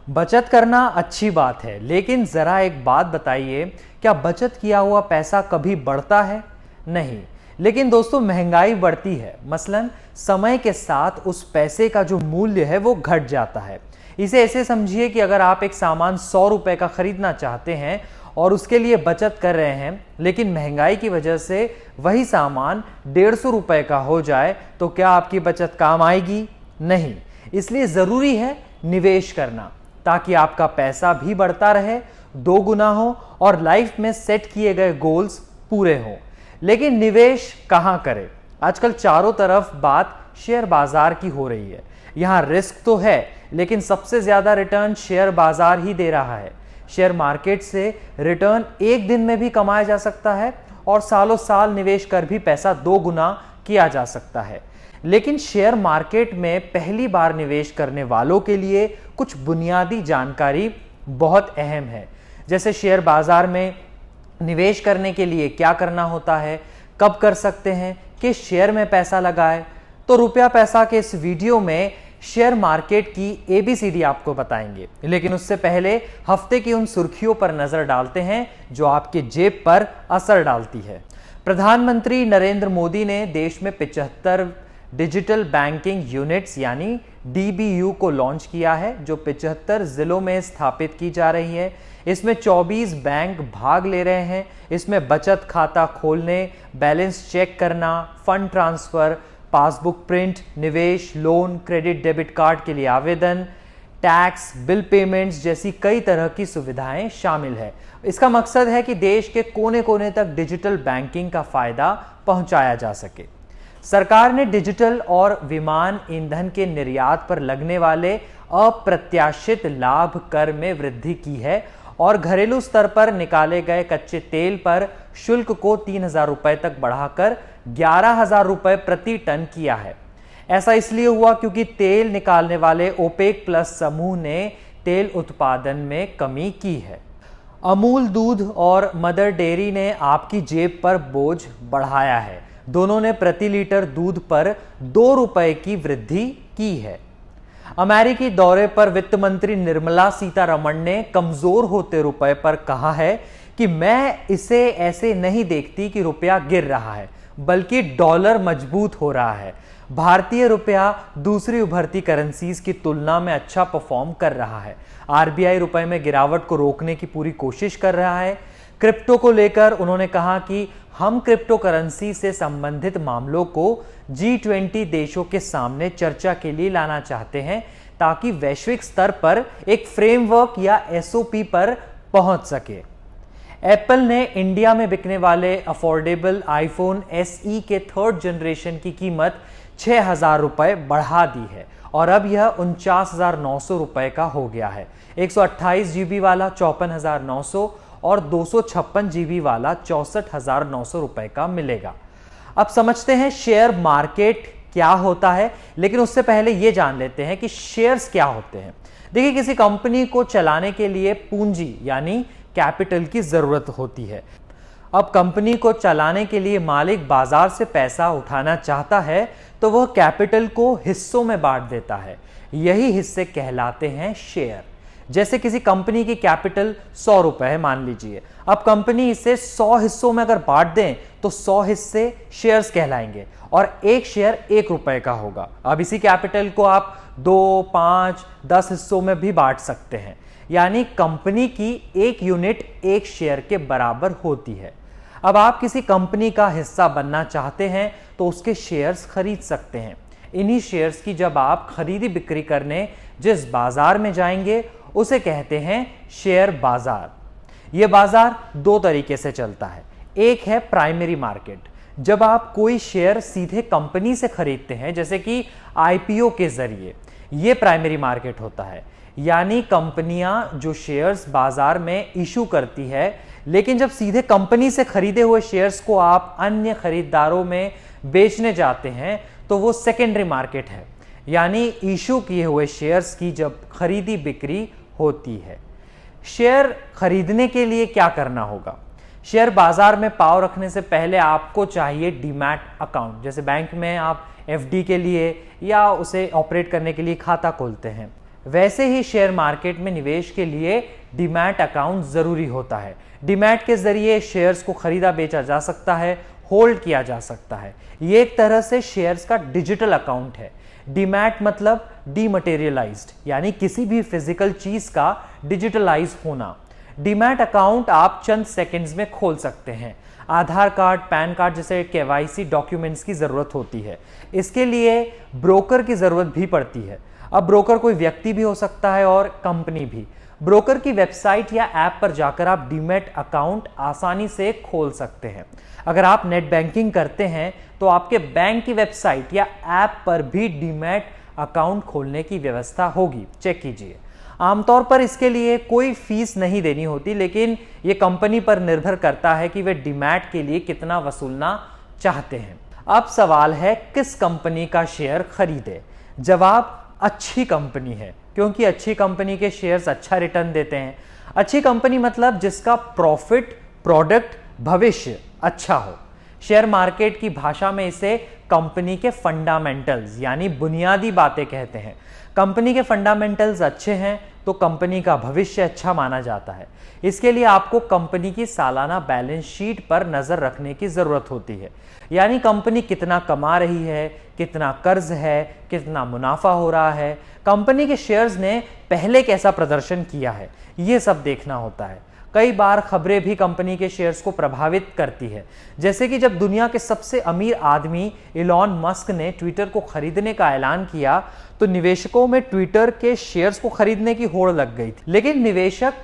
बचत करना अच्छी बात है, लेकिन ज़रा एक बात बताइए, क्या बचत किया हुआ पैसा कभी बढ़ता है? नहीं। लेकिन दोस्तों, महंगाई बढ़ती है। मसलन समय के साथ उस पैसे का जो मूल्य है वो घट जाता है। इसे ऐसे समझिए कि अगर आप एक सामान 100 रुपए का खरीदना चाहते हैं और उसके लिए बचत कर रहे हैं, लेकिन महंगाई की वजह से वही सामान 150 रुपए का हो जाए, तो क्या आपकी बचत काम आएगी? नहीं। इसलिए ज़रूरी है निवेश करना, ताकि आपका पैसा भी बढ़ता रहे, 2 गुना हो और लाइफ में सेट किए गए गोल्स पूरे हों। लेकिन निवेश कहाँ करें? आजकल चारों तरफ बात शेयर बाजार की हो रही है। यहाँ रिस्क तो है, लेकिन सबसे ज्यादा रिटर्न शेयर बाजार ही दे रहा है। शेयर मार्केट से रिटर्न एक दिन में भी कमाया जा सकता है और सालों साल निवेश कर भी पैसा 2 गुना किया जा सकता है। लेकिन शेयर मार्केट में पहली बार निवेश करने वालों के लिए कुछ बुनियादी जानकारी बहुत अहम है। जैसे शेयर बाजार में निवेश करने के लिए क्या करना होता है, कब कर सकते हैं, किस शेयर में पैसा लगाएं। तो रुपया पैसा के इस वीडियो में शेयर मार्केट की ABCD आपको बताएंगे। लेकिन उससे पहले हफ्ते की उन सुर्खियों पर नजर डालते हैं जो आपके जेब पर असर डालती है। प्रधानमंत्री नरेंद्र मोदी ने देश में 75 डिजिटल बैंकिंग यूनिट्स यानी DBU को लॉन्च किया है, जो 75 जिलों में स्थापित की जा रही है। इसमें 24 बैंक भाग ले रहे हैं। इसमें बचत खाता खोलने, बैलेंस चेक करना, फंड ट्रांसफर, पासबुक प्रिंट, निवेश, लोन, क्रेडिट, डेबिट कार्ड के लिए आवेदन, टैक्स, बिल पेमेंट्स जैसी कई तरह की सुविधाएं शामिल है। इसका मकसद है कि देश के कोने कोने तक डिजिटल बैंकिंग का फायदा पहुंचाया जा सके। सरकार ने डिजिटल और विमान ईंधन के निर्यात पर लगने वाले अप्रत्याशित लाभ कर में वृद्धि की है और घरेलू स्तर पर निकाले गए कच्चे तेल पर शुल्क को 3,000 रुपए तक बढ़ाकर 11,000 रुपए प्रति टन किया है। ऐसा इसलिए हुआ क्योंकि तेल निकालने वाले ओपेक प्लस समूह ने तेल उत्पादन में कमी की है। अमूल दूध और मदर डेयरी ने आपकी जेब पर बोझ बढ़ाया है। दोनों ने प्रति लीटर दूध पर 2 रुपए की वृद्धि की है। अमेरिकी दौरे पर वित्त मंत्री निर्मला सीतारमण ने कमजोर होते रुपए पर कहा है कि मैं इसे ऐसे नहीं देखती कि रुपया गिर रहा है, बल्कि डॉलर मजबूत हो रहा है। भारतीय रुपया दूसरी उभरती करेंसीज की तुलना में अच्छा परफॉर्म कर रहा है। RBI रुपए में गिरावट को रोकने की पूरी कोशिश कर रहा है। क्रिप्टो को लेकर उन्होंने कहा कि हम क्रिप्टो करेंसी से संबंधित मामलों को G20 देशों के सामने चर्चा के लिए लाना चाहते हैं, ताकि वैश्विक स्तर पर एक फ्रेमवर्क या SOP पर पहुंच सके। एप्पल ने इंडिया में बिकने वाले अफोर्डेबल iPhone SE के 3rd जनरेशन की कीमत 6,000 रुपए बढ़ा दी है और अब यह 49,900 रुपए का हो गया है। 128 GB वाला 54,900 और 256 GB वाला 64,900 रुपए का मिलेगा। अब समझते हैं शेयर मार्केट क्या होता है, लेकिन उससे पहले यह जान लेते हैं कि शेयर्स क्या होते हैं। देखिए, किसी कंपनी को चलाने के लिए पूंजी यानी कैपिटल की जरूरत होती है। अब कंपनी को चलाने के लिए मालिक बाजार से पैसा उठाना चाहता है तो वह कैपिटल को हिस्सों में बांट देता है। यही हिस्से कहलाते हैं शेयर। जैसे किसी कंपनी की कैपिटल 100 रुपए है मान लीजिए। अब कंपनी इसे 100 हिस्सों में अगर बांट दें तो 100 हिस्से शेयर्स कहलाएंगे और एक शेयर 1 रुपए का होगा। अब इसी कैपिटल को आप 2, 5, 10 हिस्सों में भी बांट सकते हैं, यानी कंपनी की एक यूनिट एक शेयर के बराबर होती है। अब आप किसी कंपनी का हिस्सा बनना चाहते हैं तो उसके शेयर्स खरीद सकते हैं। इन्हीं शेयर्स की जब आप खरीदी बिक्री करने जिस बाजार में जाएंगे उसे कहते हैं शेयर बाजार। यह बाजार 2 तरीके से चलता है। एक है प्राइमरी मार्केट, जब आप कोई शेयर सीधे कंपनी से खरीदते हैं, जैसे कि IPO के जरिए, यह प्राइमरी मार्केट होता है। यानी कंपनियां जो शेयर्स बाजार में इशू करती है, लेकिन जब सीधे कंपनी से खरीदे हुए शेयर्स को आप अन्य खरीदारों में बेचने जाते हैं तो वो सेकेंडरी मार्केट है। यानी इशू किए हुए शेयर्स की जब खरीदी बिक्री होती है। शेयर खरीदने के लिए क्या करना होगा? शेयर बाजार में पांव रखने से पहले आपको चाहिए डीमैट अकाउंट। जैसे बैंक में आप FD के लिए या उसे ऑपरेट करने के लिए खाता खोलते हैं, वैसे ही शेयर मार्केट में निवेश के लिए डीमैट अकाउंट जरूरी होता है। डीमैट के जरिए शेयर्स को खरीदा बेचा जा सकता है, होल्ड किया जा सकता है। ये एक तरह से शेयर्स का डिजिटल अकाउंट है। डीमैट मतलब डीमटेरियलाइज्ड, यानी किसी भी फिजिकल चीज का डिजिटलाइज होना। डीमैट अकाउंट आप चंद सेकंड्स में खोल सकते हैं। आधार कार्ड, पैन कार्ड जैसे केवाईसी डॉक्यूमेंट्स की जरूरत होती है। इसके लिए ब्रोकर की जरूरत भी पड़ती है। अब ब्रोकर कोई व्यक्ति भी हो सकता है और कंपनी भी। ब्रोकर की वेबसाइट या ऐप पर जाकर आप डीमैट अकाउंट आसानी से खोल सकते हैं। अगर आप नेट बैंकिंग करते हैं तो आपके बैंक की वेबसाइट या ऐप पर भी डीमैट अकाउंट खोलने की व्यवस्था होगी, चेक कीजिए। आमतौर पर इसके लिए कोई फीस नहीं देनी होती, लेकिन यह कंपनी पर निर्भर करता है कि वे डीमैट के लिए कितना वसूलना चाहते हैं। अब सवाल है किस कंपनी का शेयर खरीदे। जवाब अच्छी कंपनी है, क्योंकि अच्छी कंपनी के शेयर्स अच्छा रिटर्न देते हैं। अच्छी कंपनी मतलब जिसका प्रॉफिट, प्रोडक्ट, भविष्य अच्छा हो। शेयर मार्केट की भाषा में इसे कंपनी के फंडामेंटल्स यानी बुनियादी बातें कहते हैं। कंपनी के फंडामेंटल्स अच्छे हैं तो कंपनी का भविष्य अच्छा माना जाता है। इसके लिए आपको कंपनी की सालाना बैलेंस शीट पर नजर रखने की जरूरत होती है, यानी कंपनी कितना कमा रही है, कितना कर्ज है, कितना मुनाफा हो रहा है, कंपनी के शेयर्स ने पहले कैसा प्रदर्शन किया है, ये सब देखना होता है। कई बार खबरें भी कंपनी के शेयर्स को प्रभावित करती है, जैसे कि जब दुनिया के सबसे अमीर आदमी इलॉन मस्क ने ट्विटर को खरीदने का ऐलान किया तो निवेशकों में ट्विटर के शेयर्स को खरीदने की होड़ लग गई थी। लेकिन निवेशक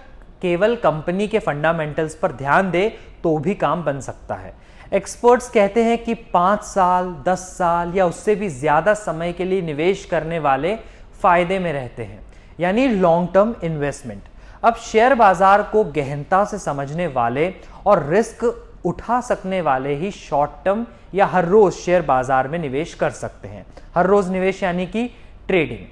केवल कंपनी के फंडामेंटल्स पर ध्यान दे तो भी काम बन सकता है। एक्सपर्ट्स कहते हैं कि 5 साल, 10 साल या उससे भी ज्यादा समय के लिए निवेश करने वाले फायदे में रहते हैं, यानी लॉन्ग टर्म इन्वेस्टमेंट। अब शेयर बाजार को गहनता से समझने वाले और रिस्क उठा सकने वाले ही शॉर्ट टर्म या हर रोज शेयर बाजार में निवेश कर सकते हैं। हर रोज निवेश यानी कि ट्रेडिंग।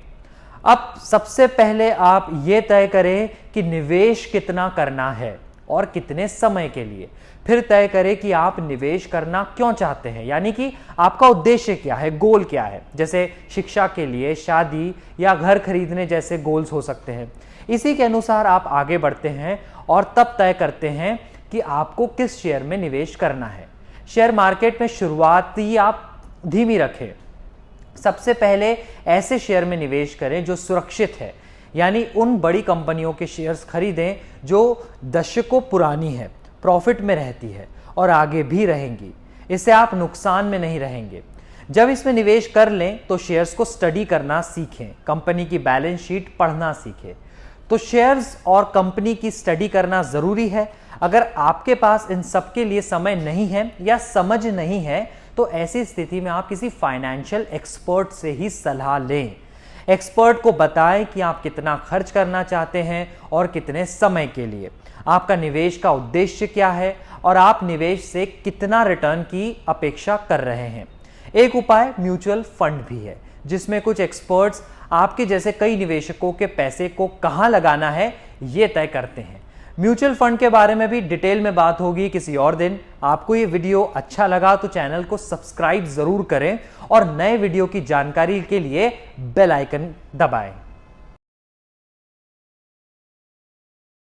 अब सबसे पहले आप यह तय करें कि निवेश कितना करना है और कितने समय के लिए। फिर तय करें कि आप निवेश करना क्यों चाहते हैं, यानी कि आपका उद्देश्य क्या है, गोल क्या है। जैसे शिक्षा के लिए, शादी या घर खरीदने जैसे गोल्स हो सकते हैं। इसी के अनुसार आप आगे बढ़ते हैं और तब तय करते हैं कि आपको किस शेयर में निवेश करना है। शेयर मार्केट में शुरुआती आप धीमी रखें। सबसे पहले ऐसे शेयर में निवेश करें जो सुरक्षित है, यानी उन बड़ी कंपनियों के शेयर्स खरीदें जो दशकों पुरानी है, प्रॉफिट में रहती है और आगे भी रहेंगी। इससे आप नुकसान में नहीं रहेंगे। जब इसमें निवेश कर लें तो शेयर्स को स्टडी करना सीखें, कंपनी की बैलेंस शीट पढ़ना सीखें। तो शेयर्स और कंपनी की स्टडी करना जरूरी है। अगर आपके पास इन सब के लिए समय नहीं है या समझ नहीं है तो ऐसी स्थिति में आप किसी फाइनेंशियल एक्सपर्ट से ही सलाह लें। एक्सपर्ट को बताएं कि आप कितना खर्च करना चाहते हैं और कितने समय के लिए, आपका निवेश का उद्देश्य क्या है और आप निवेश से कितना रिटर्न की अपेक्षा कर रहे हैं। एक उपाय म्यूचुअल फंड भी है, जिसमें कुछ एक्सपर्ट्स आपके जैसे कई निवेशकों के पैसे को कहां लगाना है ये तय करते हैं। म्यूचुअल फंड के बारे में भी डिटेल में बात होगी किसी और दिन। आपको ये वीडियो अच्छा लगा तो चैनल को सब्सक्राइब जरूर करें और नए वीडियो की जानकारी के लिए बेल आइकन दबाएं।